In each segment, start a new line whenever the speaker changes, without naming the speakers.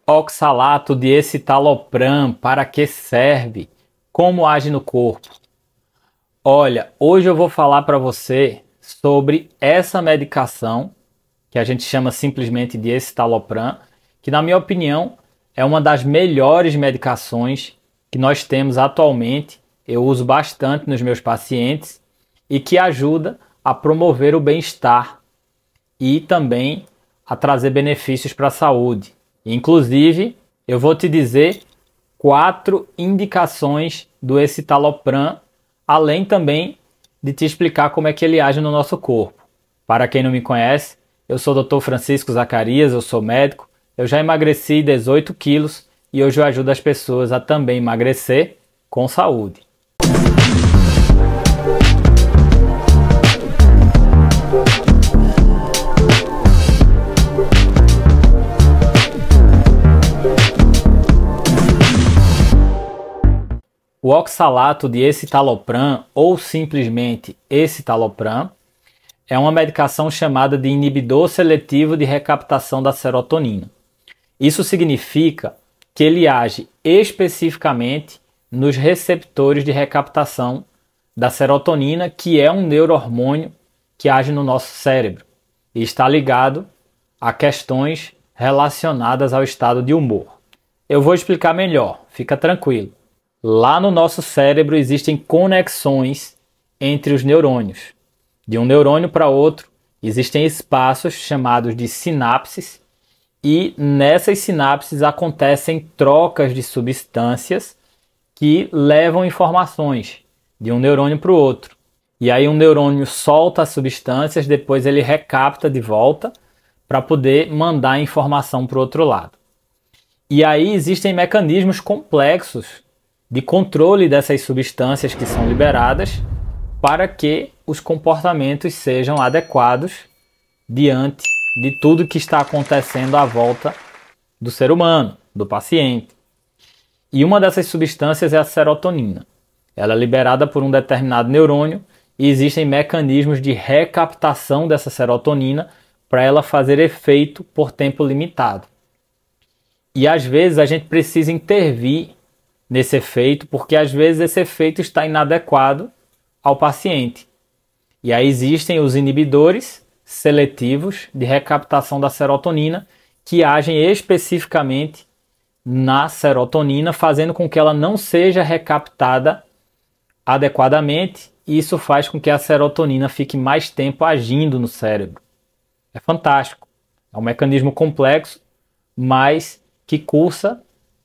Oxalato de escitalopram, para que serve? Como age no corpo? Olha, hoje eu vou falar para você sobre essa medicação, que a gente chama simplesmente de escitalopram, que na minha opinião é uma das melhores medicações que nós temos atualmente. Eu uso bastante nos meus pacientes e que ajuda a promover o bem-estar e também a trazer benefícios para a saúde. Inclusive, eu vou te dizer 4 indicações do escitalopram, além também de te explicar como é que ele age no nosso corpo. Para quem não me conhece, eu sou o Dr. Francisco Zacarias, eu sou médico, eu já emagreci 18 quilos e hoje eu ajudo as pessoas a também emagrecer com saúde. O oxalato de escitalopram, ou simplesmente escitalopram, é uma medicação chamada de inibidor seletivo de recaptação da serotonina. Isso significa que ele age especificamente nos receptores de recaptação da serotonina, que é um neurohormônio que age no nosso cérebro e está ligado a questões relacionadas ao estado de humor. Eu vou explicar melhor, fica tranquilo. Lá no nosso cérebro existem conexões entre os neurônios. De um neurônio para outro existem espaços chamados de sinapses e nessas sinapses acontecem trocas de substâncias que levam informações de um neurônio para o outro. E aí um neurônio solta as substâncias, depois ele recapta de volta para poder mandar a informação para o outro lado. E aí existem mecanismos complexos de controle dessas substâncias que são liberadas para que os comportamentos sejam adequados diante de tudo que está acontecendo à volta do ser humano, do paciente. E uma dessas substâncias é a serotonina. Ela é liberada por um determinado neurônio e existem mecanismos de recaptação dessa serotonina para ela fazer efeito por tempo limitado. E às vezes a gente precisa intervir nesse efeito, porque às vezes esse efeito está inadequado ao paciente. E aí existem os inibidores seletivos de recaptação da serotonina, que agem especificamente na serotonina, fazendo com que ela não seja recaptada adequadamente, e isso faz com que a serotonina fique mais tempo agindo no cérebro. É fantástico. É um mecanismo complexo, mas que cursa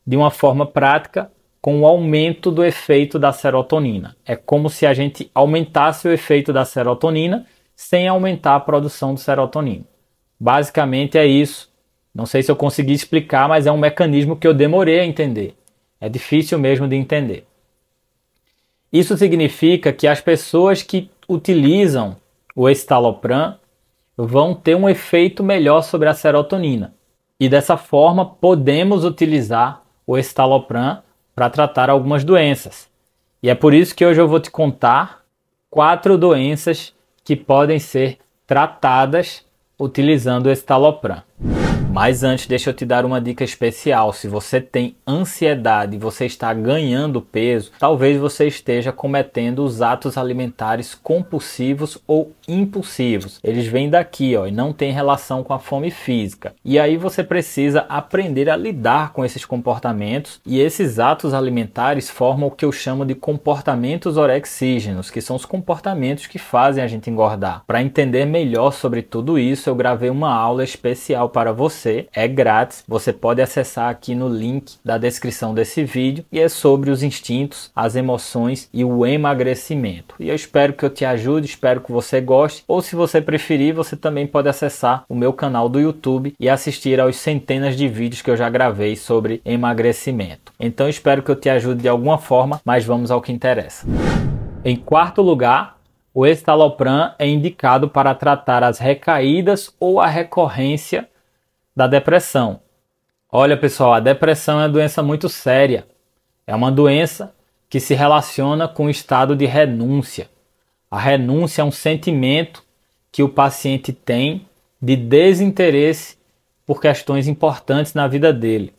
de uma forma prática com o aumento do efeito da serotonina. É como se a gente aumentasse o efeito da serotonina sem aumentar a produção de serotonina. Basicamente é isso. Não sei se eu consegui explicar, mas é um mecanismo que eu demorei a entender. É difícil mesmo de entender. Isso significa que as pessoas que utilizam o escitalopram vão ter um efeito melhor sobre a serotonina. E dessa forma podemos utilizar o escitalopram para tratar algumas doenças. E é por isso que hoje eu vou te contar 4 doenças que podem ser tratadas utilizando o escitalopram. Mas antes, deixa eu te dar uma dica especial. Se você tem ansiedade e você está ganhando peso, talvez você esteja cometendo os atos alimentares compulsivos ou impulsivos. Eles vêm daqui, ó, e não tem relação com a fome física. E aí você precisa aprender a lidar com esses comportamentos, e esses atos alimentares formam o que eu chamo de comportamentos orexígenos, que são os comportamentos que fazem a gente engordar. Para entender melhor sobre tudo isso, eu gravei uma aula especial para você. É grátis, você pode acessar aqui no link da descrição desse vídeo, e é sobre os instintos, as emoções e o emagrecimento. E eu espero que eu te ajude, espero que você goste, ou se você preferir, você também pode acessar o meu canal do YouTube e assistir aos centenas de vídeos que eu já gravei sobre emagrecimento. Então espero que eu te ajude de alguma forma, mas vamos ao que interessa. Em quarto lugar, o escitalopram é indicado para tratar as recaídas ou a recorrência da depressão. Olha pessoal, a depressão é uma doença muito séria. É uma doença que se relaciona com o estado de renúncia. A renúncia é um sentimento que o paciente tem de desinteresse por questões importantes na vida dele.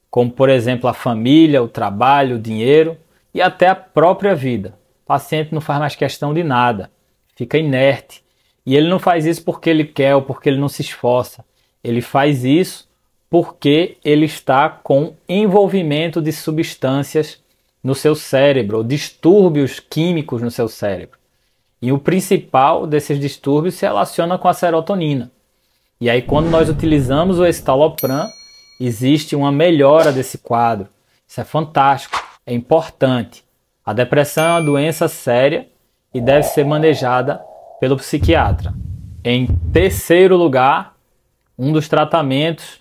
como por exemplo a família, o trabalho, o dinheiro e até a própria vida. O paciente não faz mais questão de nada, fica inerte. E ele não faz isso porque ele quer ou porque ele não se esforça. Ele faz isso porque ele está com envolvimento de substâncias no seu cérebro, ou distúrbios químicos no seu cérebro. E o principal desses distúrbios se relaciona com a serotonina. E aí quando nós utilizamos o escitalopram, existe uma melhora desse quadro. Isso é fantástico, é importante. A depressão é uma doença séria e deve ser manejada pelo psiquiatra. Em terceiro lugar, um dos tratamentos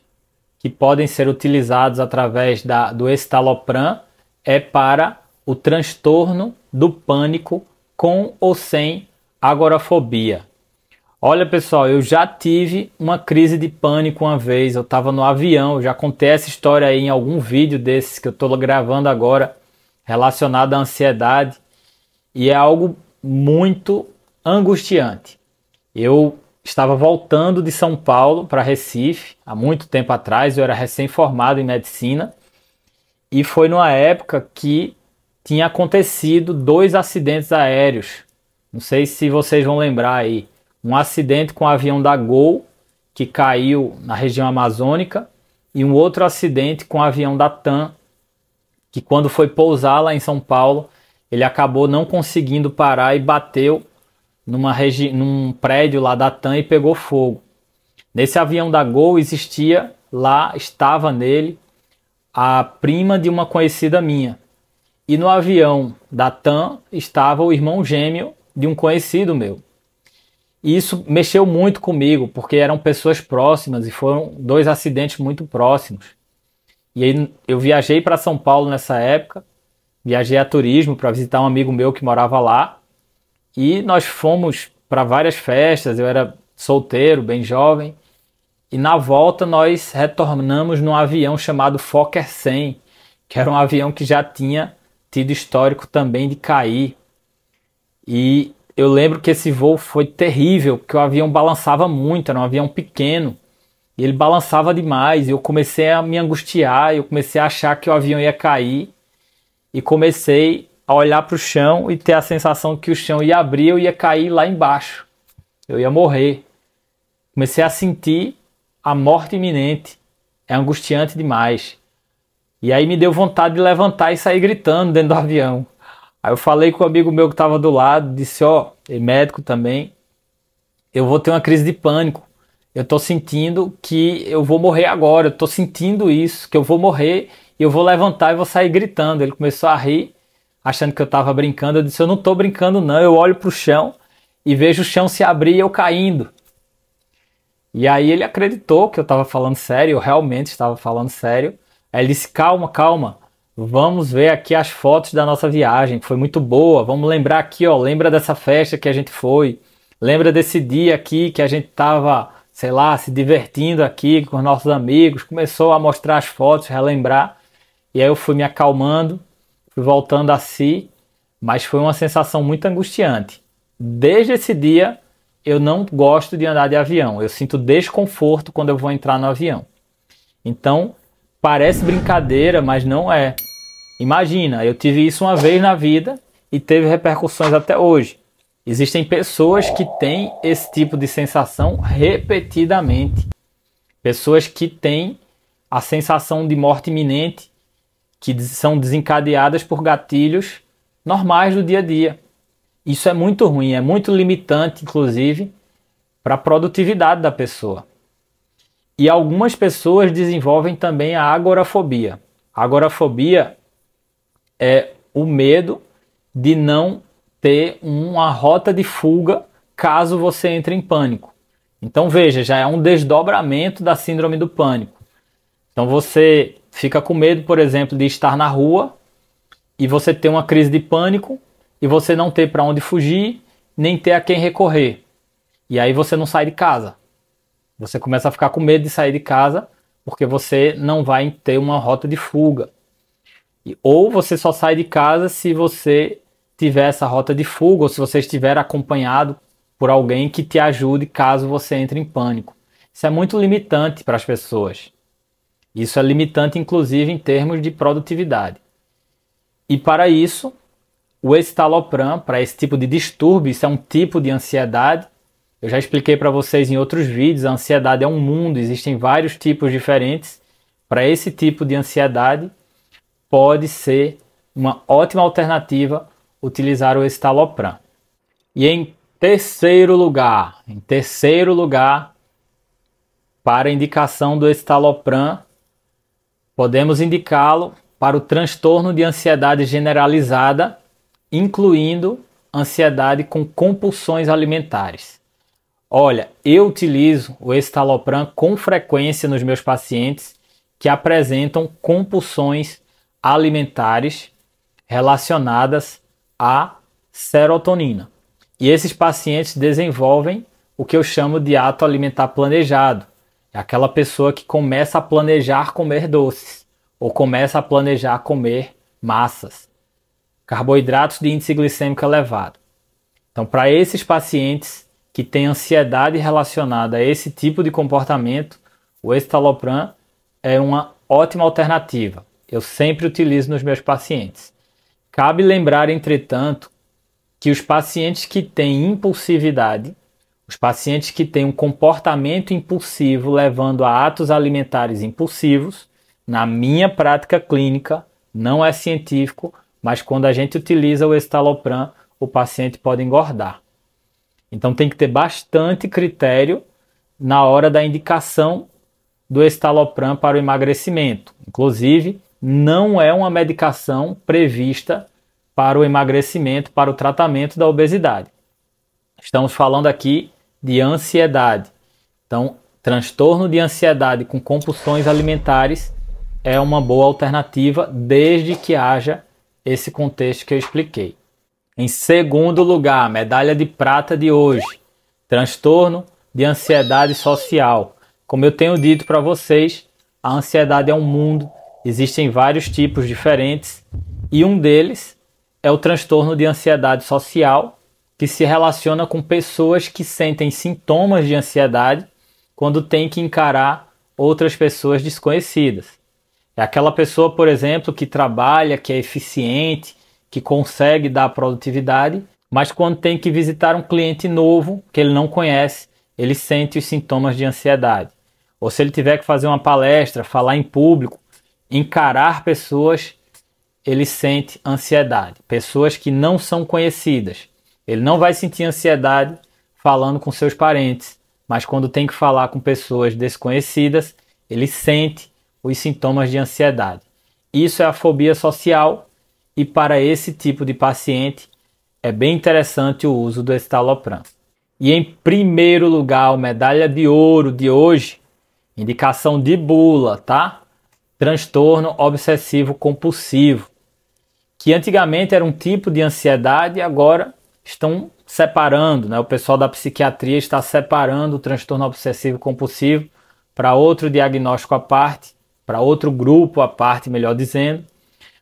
que podem ser utilizados através do escitalopram é para o transtorno do pânico com ou sem agorafobia. Olha pessoal, eu já tive uma crise de pânico uma vez, eu estava no avião, eu já contei essa história aí em algum vídeo desses que eu estou gravando agora, relacionado à ansiedade, e é algo muito angustiante. Eu estava voltando de São Paulo para Recife, há muito tempo atrás, eu era recém-formado em medicina, e foi numa época que tinha acontecido 2 acidentes aéreos. Não sei se vocês vão lembrar aí. Um acidente com o avião da Gol, que caiu na região amazônica, e um outro acidente com o avião da TAM, que quando foi pousar lá em São Paulo, ele acabou não conseguindo parar e bateu num prédio lá da TAM e pegou fogo. Nesse avião da Gol estava nele a prima de uma conhecida minha. E no avião da TAM estava o irmão gêmeo de um conhecido meu. E isso mexeu muito comigo, porque eram pessoas próximas e foram 2 acidentes muito próximos. E aí eu viajei para São Paulo nessa época, viajei a turismo para visitar um amigo meu que morava lá. E nós fomos para várias festas, eu era solteiro, bem jovem. E na volta nós retornamos num avião chamado Fokker 100, que era um avião que já tinha tido histórico também de cair. E eu lembro que esse voo foi terrível, porque o avião balançava muito, era um avião pequeno. E ele balançava demais, e eu comecei a me angustiar, eu comecei a achar que o avião ia cair. E comecei a olhar para o chão e ter a sensação que o chão ia abrir, eu ia cair lá embaixo. Eu ia morrer. Comecei a sentir a morte iminente. É angustiante demais. E aí me deu vontade de levantar e sair gritando dentro do avião. Aí eu falei com o amigo meu que estava do lado, disse, é médico também, eu vou ter uma crise de pânico. Eu estou sentindo que eu vou morrer agora, eu estou sentindo isso, que eu vou morrer e eu vou levantar e vou sair gritando. Ele começou a rir, achando que eu estava brincando. Eu disse, eu não estou brincando não, eu olho para o chão e vejo o chão se abrir e eu caindo. E aí ele acreditou que eu estava falando sério, eu realmente estava falando sério. Aí ele disse, calma, calma, vamos ver aqui as fotos da nossa viagem, que foi muito boa, vamos lembrar aqui, lembra dessa festa que a gente foi, lembra desse dia aqui que a gente estava, sei lá, se divertindo aqui com os nossos amigos. Começou a mostrar as fotos, relembrar, e aí eu fui me acalmando, fui voltando a si, mas foi uma sensação muito angustiante. Desde esse dia, eu não gosto de andar de avião. Eu sinto desconforto quando eu vou entrar no avião. Então, parece brincadeira, mas não é. Imagina, eu tive isso uma vez na vida e teve repercussões até hoje. Existem pessoas que têm esse tipo de sensação repetidamente. Pessoas que têm a sensação de morte iminente, que são desencadeadas por gatilhos normais do dia a dia. Isso é muito ruim, é muito limitante, inclusive, para a produtividade da pessoa. E algumas pessoas desenvolvem também a agorafobia. A agorafobia é o medo de não ter uma rota de fuga caso você entre em pânico. Então veja, já é um desdobramento da síndrome do pânico. Então você fica com medo, por exemplo, de estar na rua e você ter uma crise de pânico e você não ter para onde fugir, nem ter a quem recorrer. E aí você não sai de casa. Você começa a ficar com medo de sair de casa porque você não vai ter uma rota de fuga. Ou você só sai de casa se você tiver essa rota de fuga, ou se você estiver acompanhado por alguém que te ajude caso você entre em pânico. Isso é muito limitante para as pessoas. Isso é limitante, inclusive, em termos de produtividade. E para isso, o escitalopram, para esse tipo de distúrbio, isso é um tipo de ansiedade. Eu já expliquei para vocês em outros vídeos, a ansiedade é um mundo, existem vários tipos diferentes. Para esse tipo de ansiedade, pode ser uma ótima alternativa utilizar o escitalopram. E em terceiro lugar, para a indicação do escitalopram, podemos indicá-lo para o transtorno de ansiedade generalizada, incluindo ansiedade com compulsões alimentares. Olha, eu utilizo o escitalopram com frequência nos meus pacientes que apresentam compulsões alimentares relacionadas à serotonina. E esses pacientes desenvolvem o que eu chamo de ato alimentar planejado. É aquela pessoa que começa a planejar comer doces ou começa a planejar comer massas, carboidratos de índice glicêmico elevado. Então, para esses pacientes que têm ansiedade relacionada a esse tipo de comportamento, o escitalopram é uma ótima alternativa. Eu sempre utilizo nos meus pacientes. Cabe lembrar, entretanto, que os pacientes que têm impulsividade, os pacientes que têm um comportamento impulsivo levando a atos alimentares impulsivos, na minha prática clínica, não é científico, mas quando a gente utiliza o escitalopram, o paciente pode engordar. Então tem que ter bastante critério na hora da indicação do escitalopram para o emagrecimento. Inclusive, não é uma medicação prevista para o emagrecimento, para o tratamento da obesidade. Estamos falando aqui de ansiedade. Então, transtorno de ansiedade com compulsões alimentares é uma boa alternativa, desde que haja esse contexto que eu expliquei. Em segundo lugar, medalha de prata de hoje, transtorno de ansiedade social. Como eu tenho dito para vocês, a ansiedade é um mundo, existem vários tipos diferentes e um deles é o transtorno de ansiedade social, que se relaciona com pessoas que sentem sintomas de ansiedade quando tem que encarar outras pessoas desconhecidas. É aquela pessoa, por exemplo, que trabalha, que é eficiente, que consegue dar produtividade, mas quando tem que visitar um cliente novo que ele não conhece, ele sente os sintomas de ansiedade. Ou se ele tiver que fazer uma palestra, falar em público, encarar pessoas, ele sente ansiedade. Pessoas que não são conhecidas. Ele não vai sentir ansiedade falando com seus parentes, mas quando tem que falar com pessoas desconhecidas, ele sente os sintomas de ansiedade. Isso é a fobia social e para esse tipo de paciente é bem interessante o uso do escitalopram. E em primeiro lugar, a medalha de ouro de hoje, indicação de bula, tá? Transtorno obsessivo compulsivo, que antigamente era um tipo de ansiedade e agora estão separando, né? O pessoal da psiquiatria está separando o transtorno obsessivo compulsivo para outro diagnóstico à parte, para outro grupo à parte, melhor dizendo.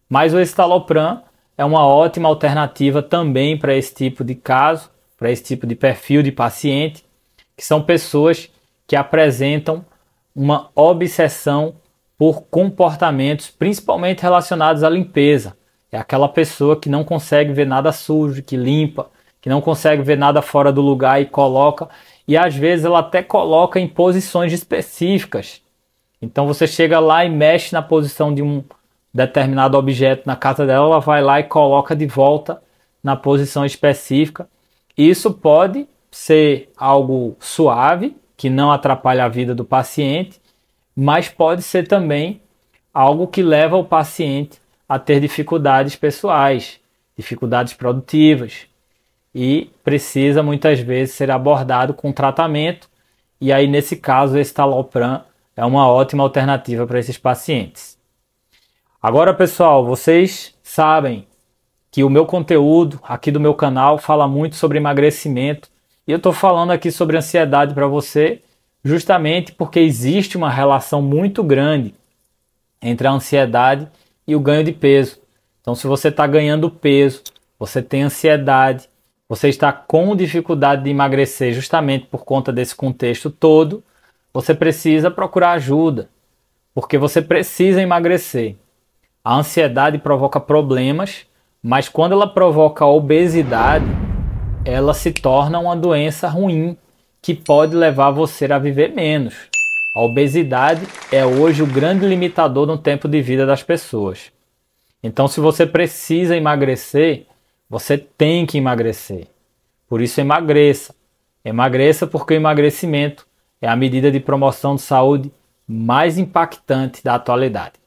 Mas o escitalopram é uma ótima alternativa também para esse tipo de caso, para esse tipo de perfil de paciente, que são pessoas que apresentam uma obsessão por comportamentos principalmente relacionados à limpeza. É aquela pessoa que não consegue ver nada sujo, que limpa, que não consegue ver nada fora do lugar e coloca. E às vezes ela até coloca em posições específicas. Então você chega lá e mexe na posição de um determinado objeto na casa dela, ela vai lá e coloca de volta na posição específica. Isso pode ser algo suave, que não atrapalha a vida do paciente, mas pode ser também algo que leva o paciente a ter dificuldades pessoais, dificuldades produtivas, e precisa muitas vezes ser abordado com tratamento, e aí nesse caso o escitalopram é uma ótima alternativa para esses pacientes. Agora, pessoal, vocês sabem que o meu conteúdo aqui do meu canal fala muito sobre emagrecimento, e eu estou falando aqui sobre ansiedade para você justamente porque existe uma relação muito grande entre a ansiedade e o ganho de peso. Então, se você está ganhando peso, você tem ansiedade, você está com dificuldade de emagrecer justamente por conta desse contexto todo, você precisa procurar ajuda. porque você precisa emagrecer. A ansiedade provoca problemas, mas quando ela provoca obesidade, ela se torna uma doença ruim que pode levar você a viver menos. A obesidade é hoje o grande limitador no tempo de vida das pessoas. Então, se você precisa emagrecer, você tem que emagrecer. Por isso, emagreça. Emagreça porque o emagrecimento é a medida de promoção de saúde mais impactante da atualidade.